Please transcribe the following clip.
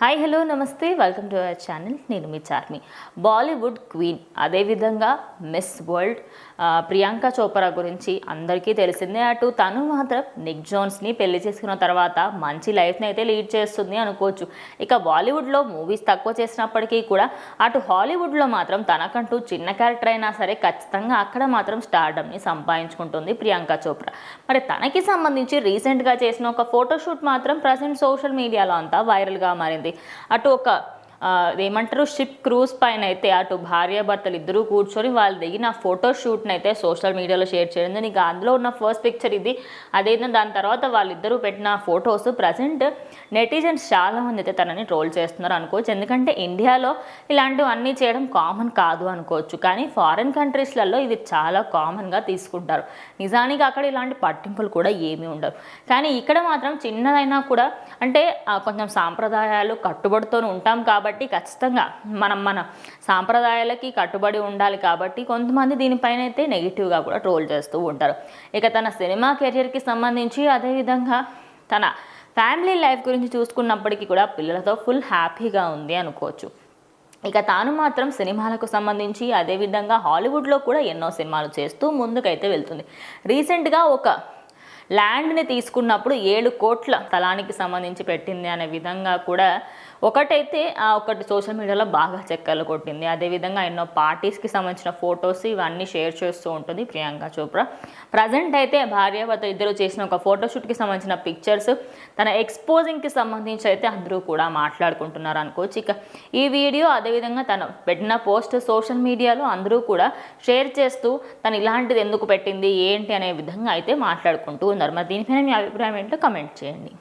Hi hello నమస్తే welcome to our channel. నేను మీ Charmi. Bollywood queen, అదేవిధంగా మిస్ వరల్డ్ ప్రియాంక చోప్రా గురించి అందరికీ తెలిసిందే. అటు తను మాత్రం నిక్ జోన్స్ని పెళ్లి చేసుకున్న తర్వాత మంచి లైఫ్ని అయితే లీడ్ చేస్తుంది అనుకోవచ్చు. ఇక బాలీవుడ్లో మూవీస్ తక్కువ చేసినప్పటికీ కూడా అటు హాలీవుడ్లో మాత్రం తనకంటూ చిన్న క్యారెక్టర్ అయినా సరే ఖచ్చితంగా అక్కడ మాత్రం స్టార్డమ్ని సంపాదించుకుంటుంది ప్రియాంక చోప్రా. మరి తనకి సంబంధించి రీసెంట్గా చేసిన ఒక ఫోటోషూట్ మాత్రం ప్రజెంట్ సోషల్ మీడియాలో అంతా వైరల్గా మారింది. అటు ఒక ఏమంటారు షిప్ క్రూజ్ పైన అయితే అటు భార్యాభర్తలు ఇద్దరూ కూర్చొని వాళ్ళు దిగిన ఫోటోషూట్ని అయితే సోషల్ మీడియాలో షేర్ చేయడం. ఇక అందులో ఉన్న ఫస్ట్ పిక్చర్ ఇది. అదేవిధంగా దాని తర్వాత వాళ్ళిద్దరూ పెట్టిన ఫొటోస్ ప్రజెంట్ నెటిజన్స్ చాలామంది అయితే తనని ట్రోల్ చేస్తున్నారు అనుకోవచ్చు. ఎందుకంటే ఇండియాలో ఇలాంటివన్నీ చేయడం కామన్ కాదు అనుకోవచ్చు, కానీ ఫారిన్ కంట్రీస్లలో ఇవి చాలా కామన్గా తీసుకుంటారు. నిజానికి అక్కడ ఇలాంటి పట్టింపులు కూడా ఏమీ ఉండవు. కానీ ఇక్కడ మాత్రం చిన్నదైనా కూడా అంటే కొంచెం సాంప్రదాయాలు కట్టుబడితో ఉంటాం కాబట్టి ఖచ్చితంగా మన సాంప్రదాయాలకి కట్టుబడి ఉండాలి కాబట్టి కొంతమంది దీనిపైన అయితే నెగిటివ్గా కూడా ట్రోల్ చేస్తూ ఉంటారు. ఇక తన సినిమా కెరియర్కి సంబంధించి అదేవిధంగా తన ఫ్యామిలీ లైఫ్ గురించి చూసుకున్నప్పటికీ కూడా పిల్లలతో ఫుల్ హ్యాపీగా ఉంది అనుకోవచ్చు. ఇక తాను మాత్రం సినిమాలకు సంబంధించి అదేవిధంగా హాలీవుడ్లో కూడా ఎన్నో సినిమాలు చేస్తూ ముందుకైతే వెళ్తుంది. రీసెంట్గా ఒక ల్యాండ్ని తీసుకున్నప్పుడు 7 కోట్ల స్థలానికి సంబంధించి పెట్టింది అనే విధంగా కూడా ఒకటైతే ఒకటి సోషల్ మీడియాలో బాగా చక్కర్లు కొట్టింది. అదేవిధంగా ఎన్నో పార్టీస్కి సంబంధించిన ఫొటోస్ ఇవన్నీ షేర్ చేస్తూ ఉంటుంది ప్రియాంక చోప్రా. ప్రజెంట్ అయితే భార్యాభర్త ఇద్దరు చేసిన ఒక ఫోటోషూట్కి సంబంధించిన పిక్చర్స్ తన ఎక్స్పోజింగ్కి సంబంధించి అయితే అందరూ కూడా మాట్లాడుకుంటున్నారు అనుకోవచ్చు. ఇక ఈ వీడియో అదేవిధంగా తను పెట్టిన పోస్ట్ సోషల్ మీడియాలో అందరూ కూడా షేర్ చేస్తూ తను ఇలాంటిది ఎందుకు పెట్టింది ఏంటి అనే విధంగా అయితే మాట్లాడుకుంటూ ఉన్నారు. మరి దీనిపైన మీ అభిప్రాయం ఏంటో కమెంట్ చేయండి.